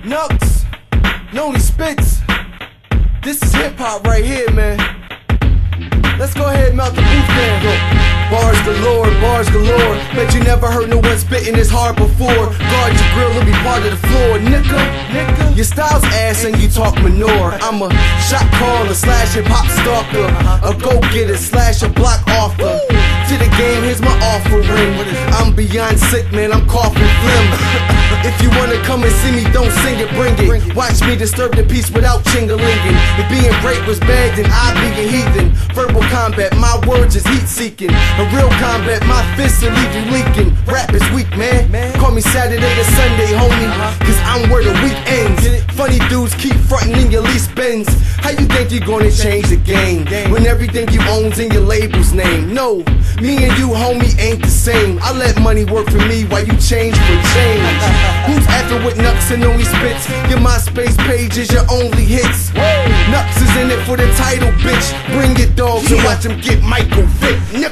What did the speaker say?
Nux, Noli Spitz. This is hip hop right here, man. Let's go ahead and melt the booth down. Bars galore. Bet you never heard no one spitting this hard before. Guard your grill, it'll be part of the floor, nigga. Your style's ass and you talk manure. I'm a shot caller slash hip hop stalker, a go-getter slash a block author. To the game, here's my offering. I'm beyond sick, man, I'm coughing phlegm. If you wanna come and see me, don't sing it, bring it. Watch me disturb the peace without chingalinging. If being great was bad, then I be a heathen. Verbal combat, my words is heat seeking. A real combat, my fists will leave you leaking. Rap is weak, man. Call me Saturday to Sunday, homie, cause I'm where the week ends. Funny dudes keep frontin' in your lease Benz. How you think you're gonna change the game when everything you own's in your label's name? No, me and you, homie, ain't the same. I let money work for me while you change for change. Who's after with Nux and Noli Spitz? Your MySpace page is your only hits. Nux is in it for the title, bitch. Bring your dogs and watch them get Michael Vick. I'm the